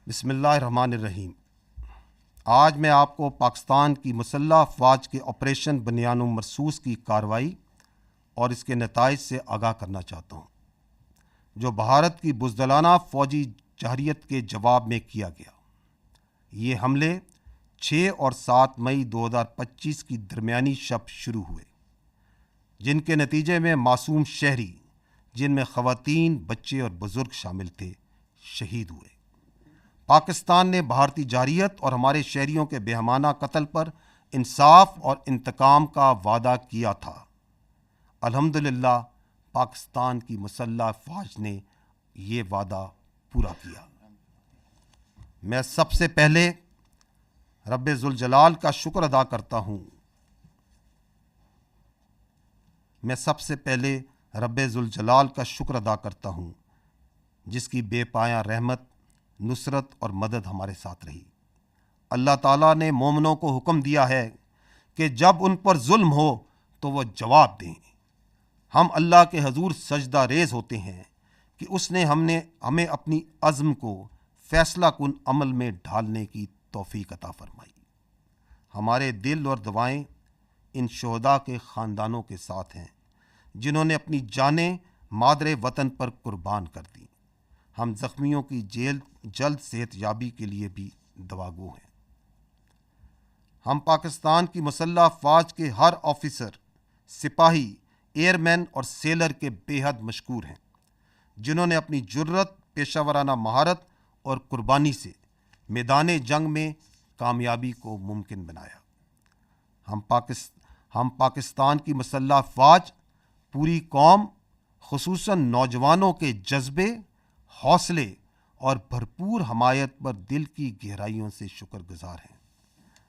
بسم اللہ الرحمن الرحیم۔ آج میں آپ کو پاکستان کی مسلح افواج کے آپریشن بنیان و مرصوص کی کارروائی اور اس کے نتائج سے آگاہ کرنا چاہتا ہوں، جو بھارت کی بزدلانہ فوجی جارحیت کے جواب میں کیا گیا۔ یہ حملے 6 اور 7 مئی 2025 کی درمیانی شب شروع ہوئے، جن کے نتیجے میں معصوم شہری، جن میں خواتین، بچے اور بزرگ شامل تھے، شہید ہوئے۔ پاکستان نے بھارتی جارحیت اور ہمارے شہریوں کے بےرحمانہ قتل پر انصاف اور انتقام کا وعدہ کیا تھا۔ الحمدللہ پاکستان کی مسلح افواج نے یہ وعدہ پورا کیا۔ میں سب سے پہلے رب ذوالجلال کا شکر ادا کرتا ہوں جس کی بے پایاں رحمت، نصرت اور مدد ہمارے ساتھ رہی۔ اللہ تعالیٰ نے مومنوں کو حکم دیا ہے کہ جب ان پر ظلم ہو تو وہ جواب دیں۔ ہم اللہ کے حضور سجدہ ریز ہوتے ہیں کہ اس نے ہمیں اپنی عزم کو فیصلہ کن عمل میں ڈھالنے کی توفیق عطا فرمائی۔ ہمارے دل اور دعائیں ان شہداء کے خاندانوں کے ساتھ ہیں جنہوں نے اپنی جانیں مادر وطن پر قربان کر دیں۔ ہم زخمیوں کی جلد صحت یابی کے لیے بھی دعا گو ہیں۔ ہم پاکستان کی مسلح افواج کے ہر آفیسر، سپاہی، ایئر مین اور سیلر کے بے حد مشکور ہیں، جنہوں نے اپنی جرت، پیشہ ورانہ مہارت اور قربانی سے میدان جنگ میں کامیابی کو ممکن بنایا۔ ہم پاکستان کی مسلح افواج، پوری قوم، خصوصاً نوجوانوں کے جذبے، حوصلے اور بھرپور حمایت پر دل کی گہرائیوں سے شکر گزار ہیں،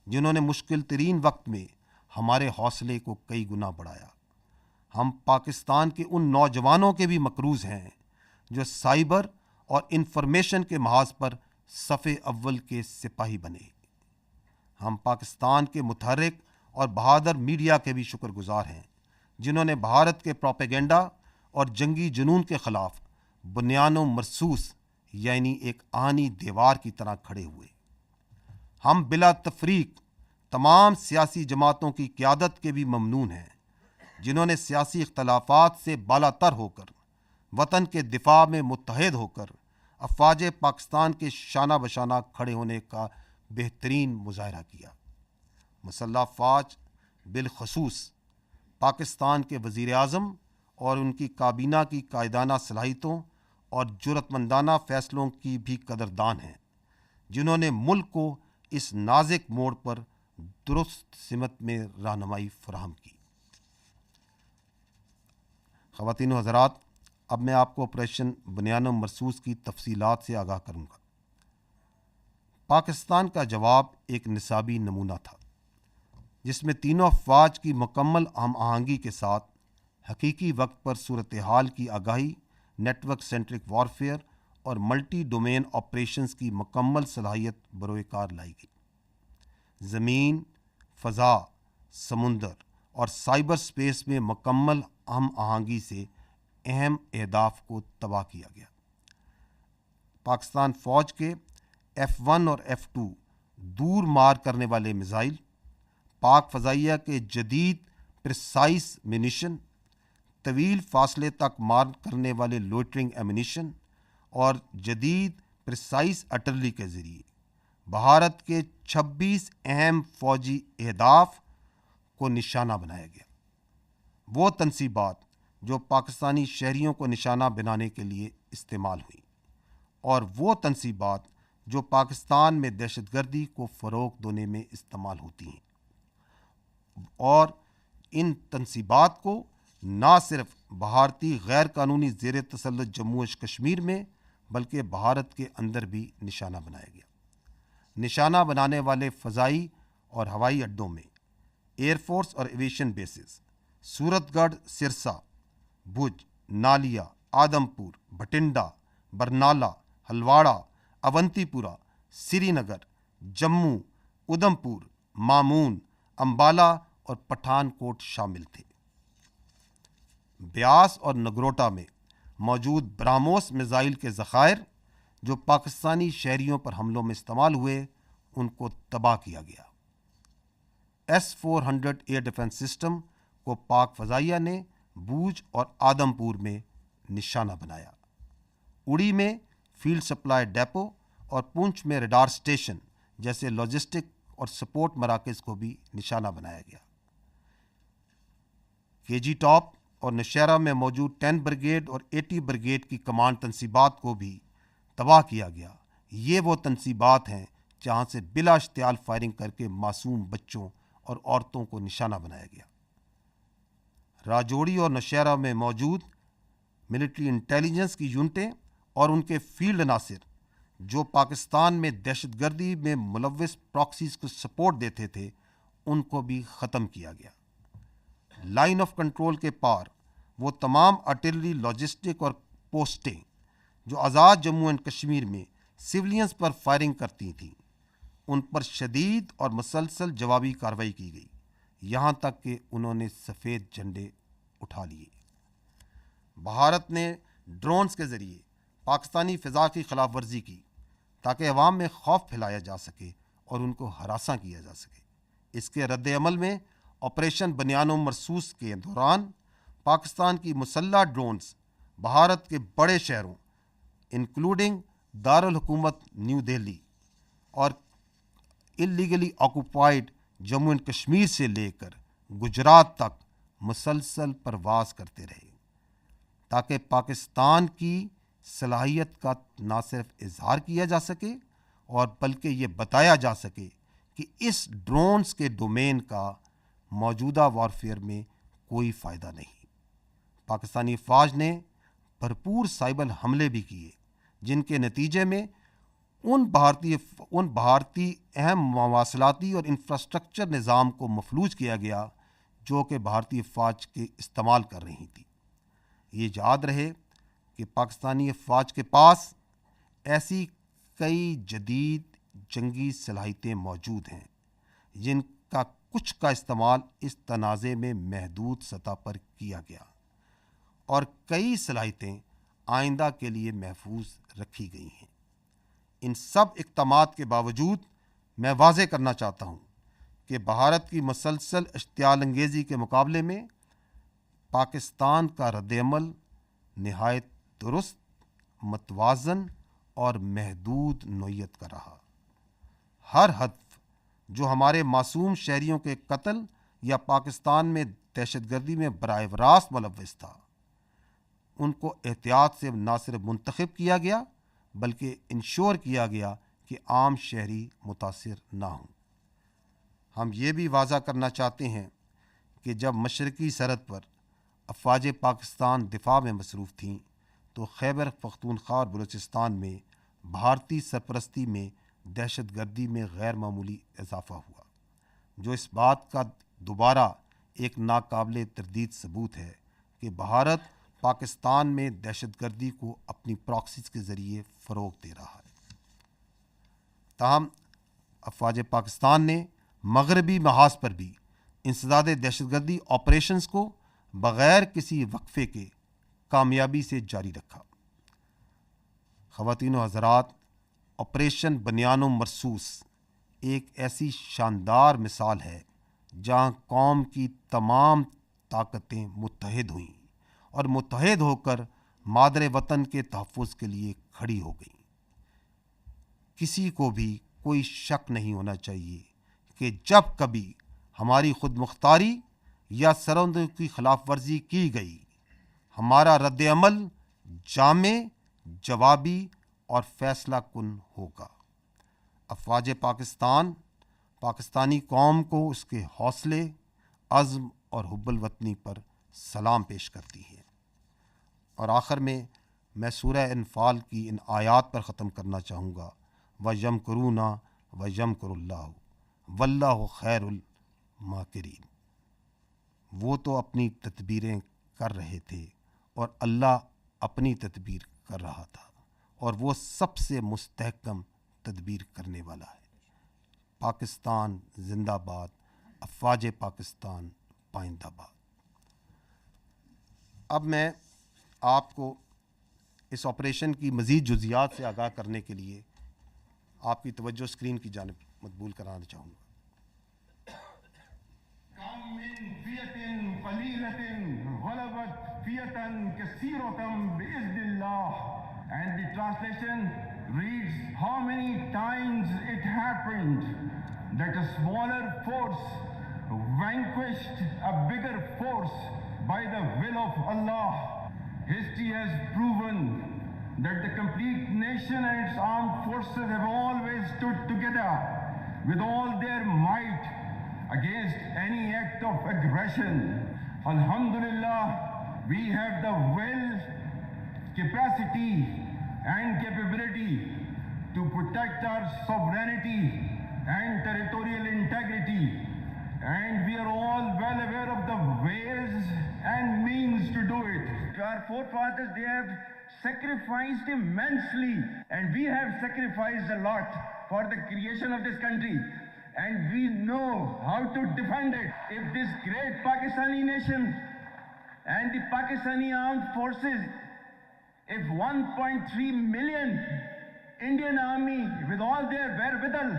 جنہوں نے مشکل ترین وقت میں ہمارے حوصلے کو کئی گنا بڑھایا۔ ہم پاکستان کے ان نوجوانوں کے بھی مقروض ہیں جو سائبر اور انفارمیشن کے محاذ پر صف اول کے سپاہی بنے۔ ہم پاکستان کے متحرک اور بہادر میڈیا کے بھی شکر گزار ہیں، جنہوں نے بھارت کے پروپیگنڈا اور جنگی جنون کے خلاف بنیان و مرصوص یعنی ایک آہنی دیوار کی طرح کھڑے ہوئے۔ ہم بلا تفریق تمام سیاسی جماعتوں کی قیادت کے بھی ممنون ہیں، جنہوں نے سیاسی اختلافات سے بالا تر ہو کر وطن کے دفاع میں متحد ہو کر افواج پاکستان کے شانہ بشانہ کھڑے ہونے کا بہترین مظاہرہ کیا۔ مسلح افواج، بالخصوص پاکستان کے وزیر اعظم اور ان کی کابینہ کی قائدانہ صلاحیتوں اور جرأت مندانہ فیصلوں کی بھی قدردان ہیں، جنہوں نے ملک کو اس نازک موڑ پر درست سمت میں رہنمائی فراہم کی۔ خواتین و حضرات، اب میں آپ کو آپریشن بنیان و مرصوص کی تفصیلات سے آگاہ کروں گا۔ پاکستان کا جواب ایک نصابی نمونہ تھا، جس میں تینوں افواج کی مکمل ہم آہنگی کے ساتھ حقیقی وقت پر صورتحال کی آگاہی، نیٹ ورک سینٹرک وارفیئر اور ملٹی ڈومین آپریشنز کی مکمل صلاحیت بروئے کار لائی گئی۔ زمین، فضا، سمندر اور سائبر سپیس میں مکمل ہم آہنگی سے اہم اہداف کو تباہ کیا گیا۔ پاکستان فوج کے F-1 اور F-2 دور مار کرنے والے میزائل، پاک فضائیہ کے جدید پریسائز منیشن، طویل فاصلے تک مار کرنے والے لوئٹرنگ ایمونیشن اور جدید پریسائز آرٹلری کے ذریعے بھارت کے 26 اہم فوجی اہداف کو نشانہ بنایا گیا۔ وہ تنصیبات جو پاکستانی شہریوں کو نشانہ بنانے کے لیے استعمال ہوئیں، اور وہ تنصیبات جو پاکستان میں دہشت گردی کو فروغ دینے میں استعمال ہوتی ہیں، اور ان تنصیبات کو نہ صرف بھارتی غیر قانونی زیر تسلط جموں و کشمیر میں بلکہ بھارت کے اندر بھی نشانہ بنایا گیا۔ نشانہ بنانے والے فضائی اور ہوائی اڈوں میں ایئر فورس اور ایویشن بیسز سورت گڑھ، سرسا، بھج، نالیا، آدم پور، بھٹنڈا، برنالہ، ہلواڑہ، اونتی پورہ، سری نگر، جموں، ادھم پور، مامون، امبالہ اور پٹھان کوٹ شامل تھے۔ بیاس اور نگروٹا میں موجود براموس میزائل کے ذخائر جو پاکستانی شہریوں پر حملوں میں استعمال ہوئے ان کو تباہ کیا گیا۔ S-400 ایئر ڈیفنس سسٹم کو پاک فضائیہ نے بوجھ اور آدم پور میں نشانہ بنایا۔ اڑی میں فیلڈ سپلائی ڈیپو اور پونچھ میں ریڈار سٹیشن جیسے لاجسٹک اور سپورٹ مراکز کو بھی نشانہ بنایا گیا۔ کے جی ٹاپ اور نوشہرہ میں موجود 10 بریگیڈ اور 80 بریگیڈ کی کمانڈ تنصیبات کو بھی تباہ کیا گیا۔ یہ وہ تنصیبات ہیں جہاں سے بلا اشتعال فائرنگ کر کے معصوم بچوں اور عورتوں کو نشانہ بنایا گیا۔ راجوڑی اور نوشہرہ میں موجود ملٹری انٹیلیجنس کی یونٹیں اور ان کے فیلڈ عناصر جو پاکستان میں دہشت گردی میں ملوث پراکسیز کو سپورٹ دیتے تھے ان کو بھی ختم کیا گیا۔ لائن آف کنٹرول کے پار وہ تمام آرٹلری، لاجسٹک اور پوسٹیں جو آزاد جموں اینڈ کشمیر میں سولینز پر فائرنگ کرتی تھیں ان پر شدید اور مسلسل جوابی کارروائی کی گئی، یہاں تک کہ انہوں نے سفید جھنڈے اٹھا لیے۔ بھارت نے ڈرونز کے ذریعے پاکستانی فضا کی خلاف ورزی کی تاکہ عوام میں خوف پھیلایا جا سکے اور ان کو ہراساں کیا جا سکے۔ اس کے رد عمل میں آپریشن بنیان و مرصوص کے دوران پاکستان کی مسلح ڈرونز بھارت کے بڑے شہروں انکلوڈنگ دارالحکومت نیو دہلی اور اللیگلی آکوپائڈ جموں اینڈ کشمیر سے لے کر گجرات تک مسلسل پرواز کرتے رہے تاکہ پاکستان کی صلاحیت کا نہ صرف اظہار کیا جا سکے اور بلکہ یہ بتایا جا سکے کہ اس ڈرونز کے ڈومین کا موجودہ وارفیئر میں کوئی فائدہ نہیں۔ پاکستانی افواج نے بھرپور سائبر حملے بھی کیے جن کے نتیجے میں ان بھارتی اہم مواصلاتی اور انفراسٹرکچر نظام کو مفلوج کیا گیا جو کہ بھارتی افواج کے استعمال کر رہی تھی۔ یہ یاد رہے کہ پاکستانی افواج کے پاس ایسی کئی جدید جنگی صلاحیتیں موجود ہیں جن کا کچھ کا استعمال اس تنازع میں محدود سطح پر کیا گیا اور کئی صلاحیتیں آئندہ کے لیے محفوظ رکھی گئی ہیں۔ ان سب اقدامات کے باوجود میں واضح کرنا چاہتا ہوں کہ بھارت کی مسلسل اشتعال انگیزی کے مقابلے میں پاکستان کا رد عمل نہایت درست، متوازن اور محدود نوعیت کا رہا۔ ہر ہدف جو ہمارے معصوم شہریوں کے قتل یا پاکستان میں دہشت گردی میں براہ راست ملوث تھا ان کو احتیاط سے نہ صرف منتخب کیا گیا بلکہ انشور کیا گیا کہ عام شہری متاثر نہ ہوں۔ ہم یہ بھی واضح کرنا چاہتے ہیں کہ جب مشرقی سرحد پر افواج پاکستان دفاع میں مصروف تھیں تو خیبر پختونخوا اور بلوچستان میں بھارتی سرپرستی میں دہشت گردی میں غیر معمولی اضافہ ہوا، جو اس بات کا دوبارہ ایک ناقابل تردید ثبوت ہے کہ بھارت پاکستان میں دہشت گردی کو اپنی پراکسیز کے ذریعے فروغ دے رہا ہے۔ تاہم افواج پاکستان نے مغربی محاذ پر بھی انسداد دہشت گردی آپریشنز کو بغیر کسی وقفے کے کامیابی سے جاری رکھا۔ خواتین و حضرات، آپریشن بنیان و مرصوص ایک ایسی شاندار مثال ہے جہاں قوم کی تمام طاقتیں متحد ہوئیں اور متحد ہو کر مادر وطن کے تحفظ کے لیے کھڑی ہو گئیں۔ کسی کو بھی کوئی شک نہیں ہونا چاہیے کہ جب کبھی ہماری خود مختاری یا سرحدوں کی خلاف ورزی کی گئی، ہمارا رد عمل جامع، جوابی اور فیصلہ کن ہوگا۔ افواج پاکستان پاکستانی قوم کو اس کے حوصلے، عزم اور حب الوطنی پر سلام پیش کرتی ہے۔ اور آخر میں سورہ انفال کی ان آیات پر ختم کرنا چاہوں گا، وَيَمْكُرُونَ وَيَمْكُرُ اللَّهُ وَاللَّهُ خَيْرُ الْمَاكِرِينَ۔ وہ تو اپنی تدبیریں کر رہے تھے اور اللہ اپنی تدبیر کر رہا تھا، اور وہ سب سے مستحکم تدبیر کرنے والا ہے۔ پاکستان زندہ باد، افواج پاکستان پائندہ باد۔ اب میں آپ کو اس آپریشن کی مزید جزیات سے آگاہ کرنے کے لیے آپ کی توجہ اسکرین کی جانب مقبول کرانا چاہوں گا. And the translation reads, how many times it happened that a smaller force vanquished a bigger force by the will of Allah. History has proven that the complete nation and its armed forces have always stood together with all their might against any act of aggression. Alhamdulillah, we have the will, capacity and capability to protect our sovereignty and territorial integrity, and we are all well aware of the ways and means to do it. Our forefathers, they have sacrificed immensely, and we have sacrificed a lot for the creation of this country, and we know how to defend it. If this great Pakistani nation and the Pakistani armed forces, if 1.3 million Indian army with all their wherewithal,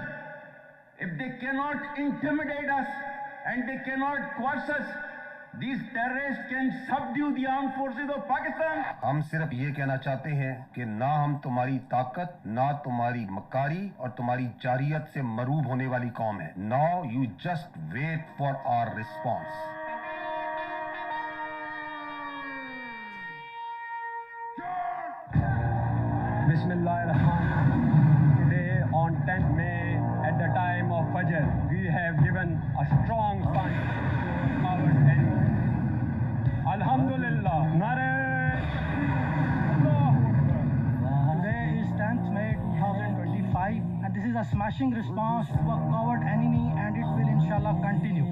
if they cannot intimidate us and they cannot coerce us, these terrorists can subdue the armed forces of Pakistan. ہم صرف یہ کہنا چاہتے ہیں کہ نہ ہم تمہاری طاقت، نہ تمہاری مکاری اور تمہاری جارحیت سے مروب ہونے والی قوم ہے. Now you just wait for our response. Bismillah ar-Rahman. Today on 10th May at the time of Fajr, we have given a strong punch to our enemy. Alhamdulillah. Nare Today is 10th May 2025 and this is a smashing response to a coward enemy and it will inshallah continue.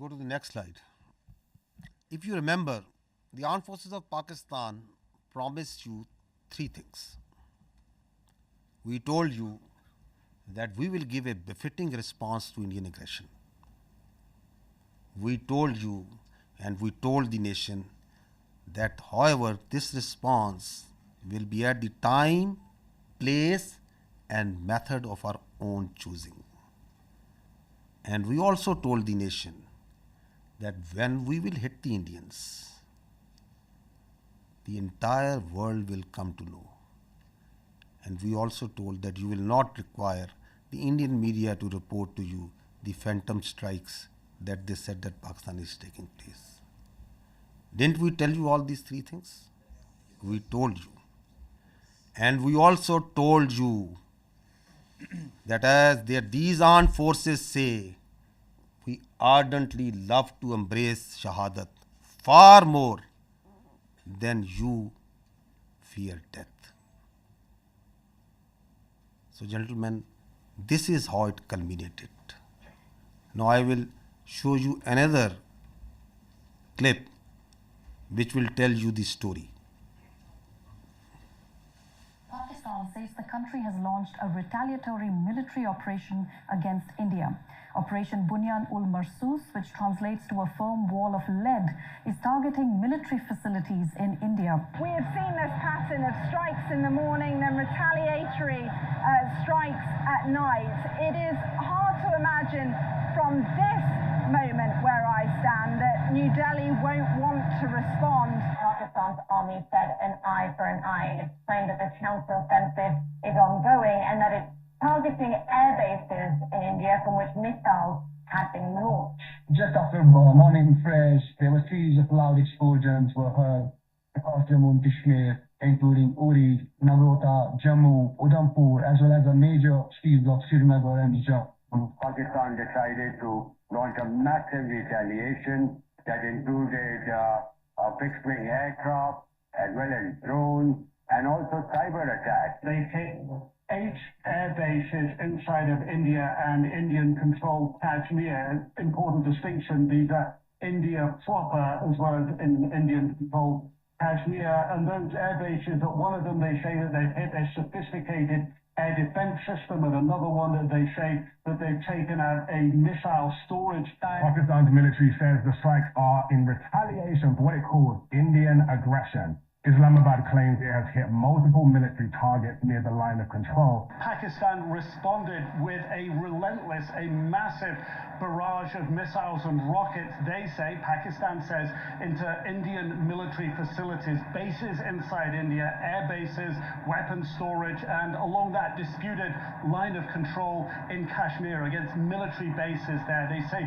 Go to the next slide. If you remember, the Armed Forces of Pakistan promised you three things. We told you that we will give a befitting response to Indian aggression. We told you And we told the nation that, however, this response will be at the time, place, and method of our own choosing. And we also told the nation that when we will hit the Indians, the entire world will come to know. And we also told that you will not require the Indian media to report to you the phantom strikes that they said that Pakistan is taking place. Didn't we tell you all these three things? We told you. And we also told you that as these armed forces say, we ardently love to embrace Shahadat far more than you fear death. So, gentlemen, this is how it culminated. Now I will show you another clip which will tell you the story. Pakistan says the country has launched a retaliatory military operation against India. Operation Bunyan ul Marsus, which translates to a firm wall of lead, is targeting military facilities in India. We have seen this pattern of strikes in the morning, then retaliatory strikes at night. It is hard to imagine from this moment where I stand that New Delhi won't want to respond. Pakistan's army said an eye for an eye. It's saying that the counter-offensive is ongoing and that it's targeting air bases in India from which missiles had been launched. Just after morning fresh, there were series of loud explosions were heard across Jammu and Kashmir, including Uri, Nagrota, Jammu, Udhampur, as well as the major cities of Srinagar and Jammu. Pakistan decided to launch a massive retaliation that included fixed-wing aircraft, as well as drones, and also cyber attacks. They hit 8 air bases inside of India and Indian-controlled Kashmir. Important distinction, these are India proper as well as in Indian-controlled Kashmir. And those air bases, one of them they say that they've hit a sophisticated air defense system, and another one that they say that they've taken out a missile storage tank. Pakistan's military says the strikes are in retaliation for what it calls Indian aggression. Islamabad claims it has hit multiple military targets near the line of control. Pakistan responded with a relentless, a massive barrage of missiles and rockets, they say, Pakistan says, into Indian military facilities, bases inside India, air bases, weapons storage, and along that disputed line of control in Kashmir against military bases there. They say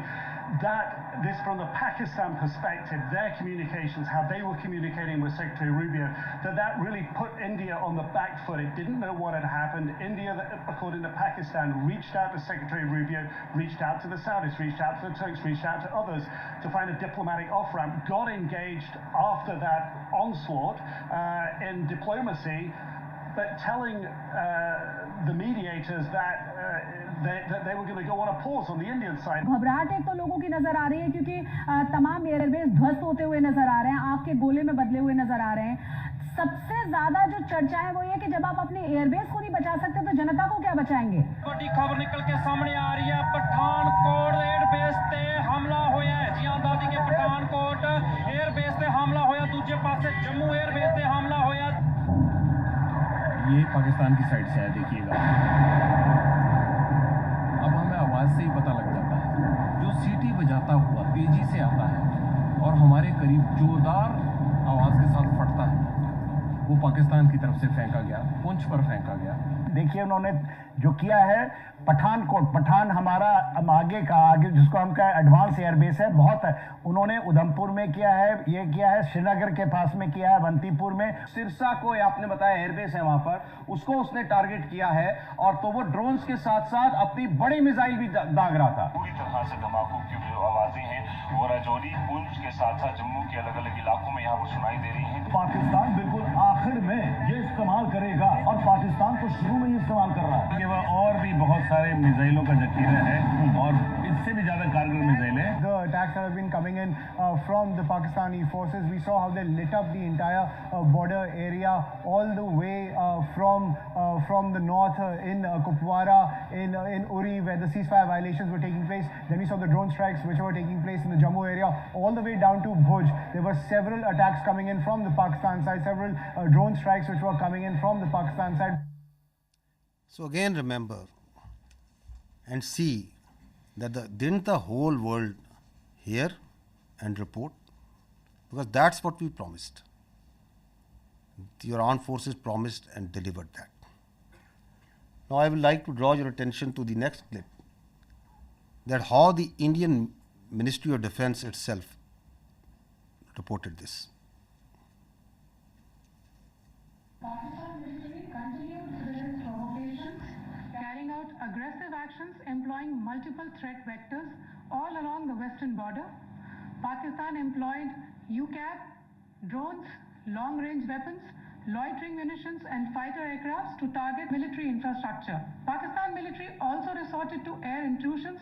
that this, from the Pakistan perspective, their communications, how they were communicating with Secretary Rubio, that really put India on the back foot. It didn't know what had happened. India, according to Pakistan, reached out to Secretary Rubio, reached out to the Saudis, reached out to the Turks, reached out to others to find a diplomatic off-ramp, got engaged after that onslaught in diplomacy, but telling the mediators that they were going to go on a pause on the Indian side. घबराहट एक तो लोगों की नजर आ रही है क्योंकि तमाम एयरबेस ध्वस्त होते हुए नजर आ रहे हैं, आग के गोले में बदले हुए नजर आ रहे हैं। सबसे ज्यादा जो चर्चा है वो ये कि जब आप अपने एयरबेस को नहीं बचा सकते तो जनता को क्या बचाएंगे। बड़ी खबर निकल के सामने आ रही है, पठानकोट एयरबेस ते हमला होया है। जी दादी के पठानकोट एयरबेस ते हमला होया, दूसरे पासे जम्मू एयरबेस ते हमला होया। ये पाकिस्तान की साइड से है, देखिएगा। अब हमें आवाज़ से ही पता लग जाता है, जो सीटी बजाता हुआ तेजी से आता है और हमारे करीब जोरदार आवाज़ के साथ फटता है, वो पाकिस्तान की तरफ से फेंका गया, पुंछ पर फेंका गया। देखिए उन्होंने जो किया है, पठानकोट, पठान हमारा आगे जिसको हम कहें एडवांस एयरबेस है, बहुत है। उन्होंने उधमपुर में किया है, ये किया है श्रीनगर के पास में किया है, अवंतीपुर में। सिरसा को आपने बताया एयरबेस है वहां पर, उसको उसने टारगेट किया है, और तो वो ड्रोन्स के साथ साथ अपनी बड़ी मिसाइल भी दाग रहा था। पूरी तरह से धमाकों की जो आवाजें हैं वो राजौरी, पुंछ के साथ साथ जम्मू के अलग अलग इलाकों में यहाँ पर सुनाई दे रही हैं। पाकिस्तान बिल्कुल आखिर में ये इस्तेमाल करेगा, और पाकिस्तान को शुरू में ही इस्तेमाल कर रहा है। और भी बहुत सारे मिसाइलों का जखीरा है और इससे भी ज्यादा कारगर मिसाइलें। The attacks that have been coming in from the Pakistani forces, we saw how they lit up the entire border area all the way from the north in Kupwara, in Uri, where the ceasefire violations were taking place. Then we saw the drone strikes which were taking place in the Jammu area, all the way down to Bhuj. There were several attacks coming in from the Pakistan side, several drone strikes which were coming in from the Pakistan side. So again remember and see that didn't the whole world hear and report? Because that's what we promised. Your armed forces promised and delivered that. Now I would like to draw your attention to the next clip, that how the Indian Ministry of Defense itself reported this. Pakistan military continued with its provocations, carrying out aggressive actions employing multiple threat vectors all along the western border. Pakistan employed UCAV, drones, long-range weapons, loitering munitions and fighter aircrafts to target military infrastructure. Pakistan military also resorted to air intrusions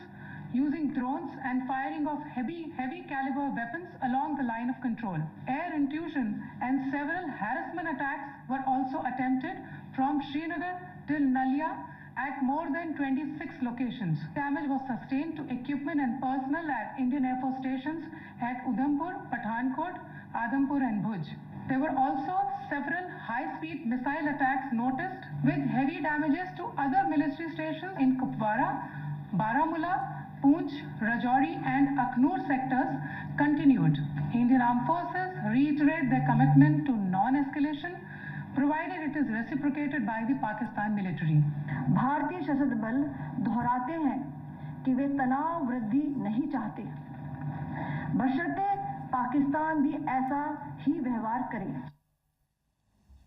using drones and firing of heavy caliber weapons along the line of control. Air intrusion and several harassment attacks were also attempted from Srinagar till Nalia at more than 26 locations. Damage was sustained to equipment and personnel at Indian Air Force stations at Udhampur, Pathankot, Adhampur and Bhuj. There were also several high-speed missile attacks noticed with heavy damages to other military stations in Kupwara, Baramulla, Poonch, Rajouri and Aknoor sectors continued. Indian Armed Forces reiterate their commitment to non-escalation provided it is reciprocated by the Pakistan military. भारतीय सशस्त्र बल दोहराते हैं कि वे तनाव वृद्धि नहीं चाहते, बशर्ते पाकिस्तान भी ऐसा ही व्यवहार करे.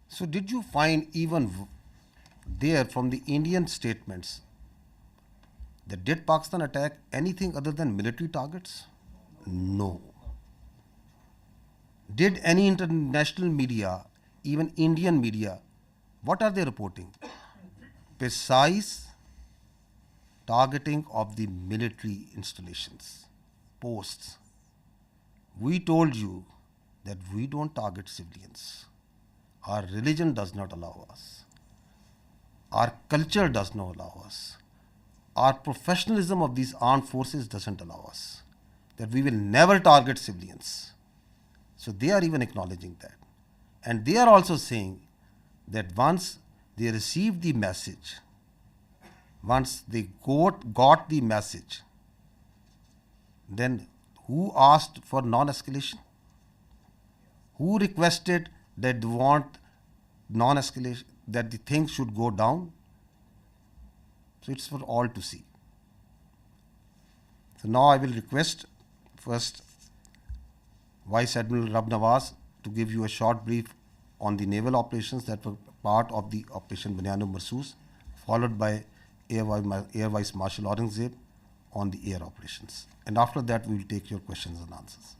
So did you find even there from the Indian statements that did Pakistan attack anything other than military targets? No. Did any international media, even Indian media, what are they reporting? Precise targeting of the military installations, posts. We told you that we don't target civilians. Our religion does not allow us. Our culture does not allow us. Our professionalism of these armed forces doesn't allow us. That we will never target civilians. So they are even acknowledging that. And they are also saying that once they received the message, once they got the message, then who asked for non-escalation? Who requested that they want non-escalation, that the things should go down? So it's for all to see. So now I will request first Vice Admiral Rab Nawaz to give you a short brief on the naval operations that were part of the Operation Bunyan Marsoos, followed by Air Vice Marshal Aurangzeb on the air operations. And after that, we will take your questions and answers.